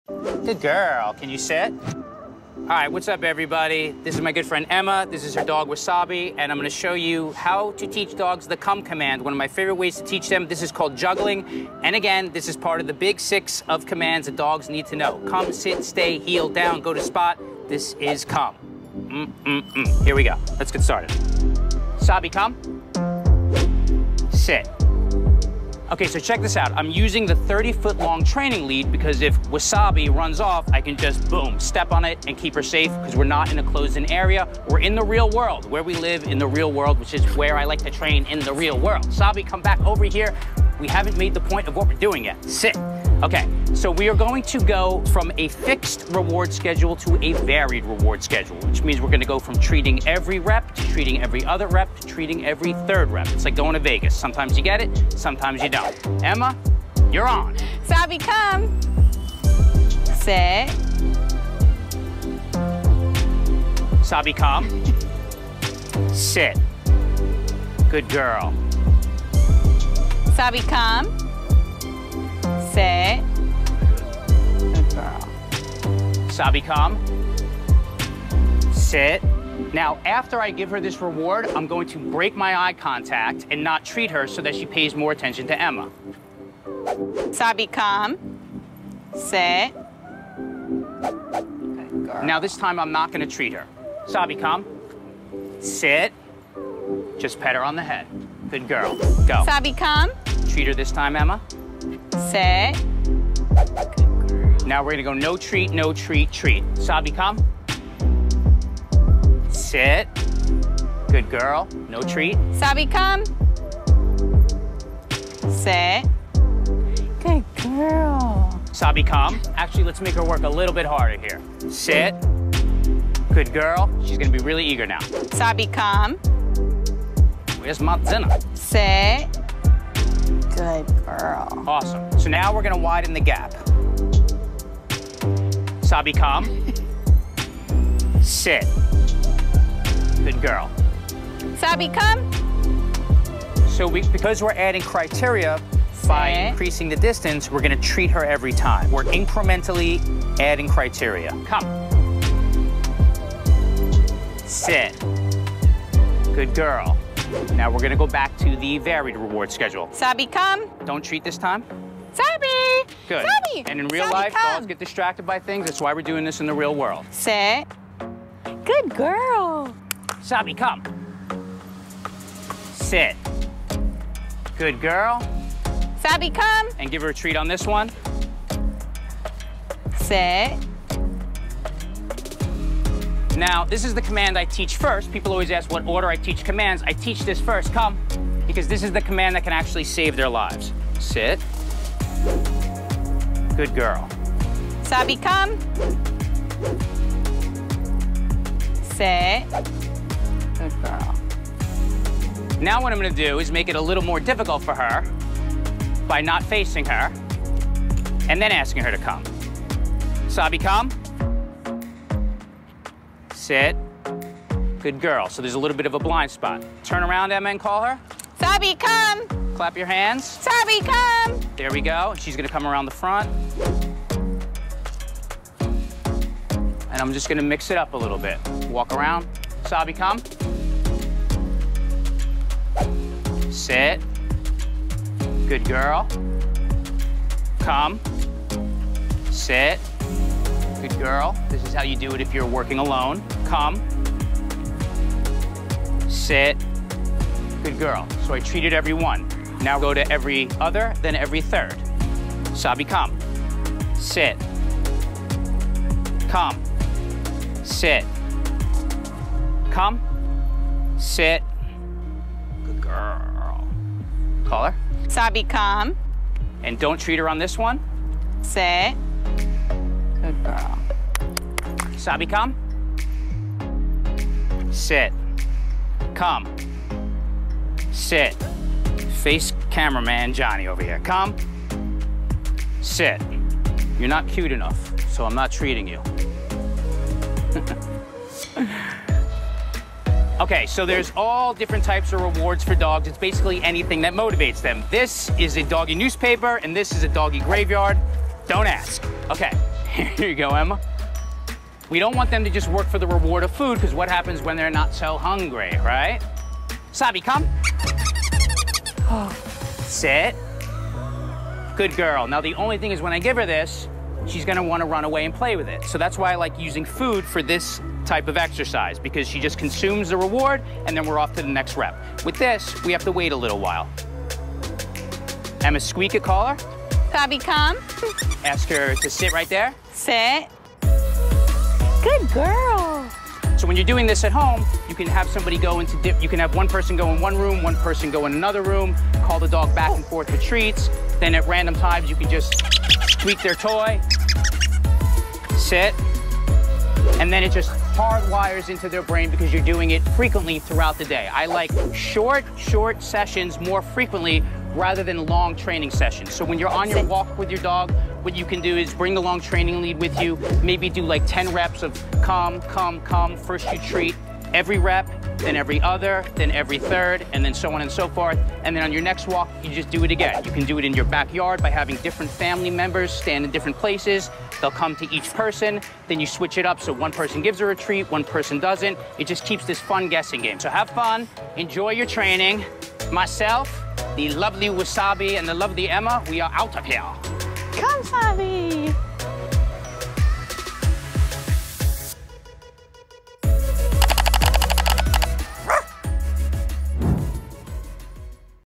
Good girl. Can you sit? All right, what's up, everybody? This is my good friend Emma. This is her dog, Wasabi, and I'm gonna show you how to teach dogs the come command, one of my favorite ways to teach them. This is called juggling, and again, this is part of the big 6 of commands that dogs need to know. Come, sit, stay, heel, down, go to spot. This is come. Here we go. Let's get started. Wasabi, come. Sit. Okay, so check this out. I'm using the 30-foot-long training lead because if Wasabi runs off, I can just, boom, step on it and keep her safe because we're not in a closed-in area. We're in the real world, where we live in the real world, which is where I like to train in the real world. Wasabi, come back over here. We haven't made the point of what we're doing yet. Sit. Okay, so we are going to go from a fixed reward schedule to a varied reward schedule, which means we're gonna go from treating every rep to treating every other rep to treating every 3rd rep. It's like going to Vegas. Sometimes you get it, sometimes you don't. Emma, you're on. Wasabi, come. Sit. Wasabi, come. Sit. Good girl. Wasabi, come. Sit. Good girl. Wasabi, come. Sit. Now, after I give her this reward, I'm going to break my eye contact and not treat her so that she pays more attention to Emma. Wasabi, come. Sit. Good girl. Now, this time, I'm not going to treat her. Wasabi, come. Sit. Just pet her on the head. Good girl. Go. Wasabi, come. Treat her this time, Emma. Sit. Now we're gonna go no treat, no treat, treat. Wasabi, come. Sit. Good girl. No treat. Wasabi, come. Sit. Good girl. Wasabi, come. Actually, let's make her work a little bit harder here. Sit. Good girl. She's gonna be really eager now. Wasabi, come. Where's Matzina? Sit. Good girl. Awesome. So now we're gonna widen the gap. Wasabi, come. Sit. Good girl. Wasabi, come. So because we're adding criteria by increasing the distance, we're gonna treat her every time. We're incrementally adding criteria. Come. Sit. Good girl. Now we're gonna go back to the varied reward schedule. Wasabi, come. Don't treat this time. Wasabi. Good. Wasabi. And in real Wasabi, life, come. dogs get distracted by things. That's why we're doing this in the real world. Sit. Good girl. Wasabi, come. Sit. Good girl. Wasabi, come. And give her a treat on this one. Sit. Now, this is the command I teach first. People always ask what order I teach commands. I teach this first, come, because this is the command that can actually save their lives. Sit. Good girl. Wasabi, come. Sit. Good girl. Now what I'm gonna do is make it a little more difficult for her by not facing her and then asking her to come. Wasabi, come. Sit. Good girl. So there's a little bit of a blind spot. Turn around, Emma, and call her. Wasabi, come. Clap your hands. Wasabi, come. There we go. She's gonna come around the front. And I'm just gonna mix it up a little bit. Walk around. Wasabi, come. Sit. Good girl. Come. Sit. Good girl. This is how you do it if you're working alone. Come. Sit. Good girl. So I treated every one. Now go to every other, then every 3rd. Wasabi, come. Sit. Come. Sit. Come. Sit. Good girl. Call her. Wasabi, come. And don't treat her on this one. Sit. Good girl. Wasabi, come. Sit. Come. Sit. Face cameraman Johnny over here. Come. Sit. You're not cute enough, so I'm not treating you. Okay, so there's all different types of rewards for dogs. It's basically anything that motivates them. This is a doggy newspaper, and this is a doggy graveyard. Don't ask. Okay, Here you go, Emma. We don't want them to just work for the reward of food, because what happens when they're not so hungry, right? Sabi, come. Sit. Good girl. Now, the only thing is when I give her this, she's gonna wanna run away and play with it. So that's why I like using food for this type of exercise, because she just consumes the reward and then we're off to the next rep. With this, we have to wait a little while. Emma, squeak it, call her. Sabi, come. Ask her to sit right there. Sit. Good girl. So when you're doing this at home, you can have somebody go into, you can have one person go in one room, one person go in another room, call the dog back and forth for treats. Then at random times, you can just squeak their toy, sit, and then it just hardwires into their brain because you're doing it frequently throughout the day. I like short sessions more frequently rather than long training sessions. So when you're on your walk with your dog, what you can do is bring the long training lead with you, maybe do like 10 reps of come, come, come, first you treat, every rep, then every other, then every third, and then so on and so forth. And then on your next walk, you just do it again. You can do it in your backyard by having different family members stand in different places. They'll come to each person, then you switch it up so one person gives her a treat, one person doesn't. It just keeps this fun guessing game. So have fun, enjoy your training. Myself, the lovely Wasabi, and the lovely Emma, we are out of here. Come, Sabi.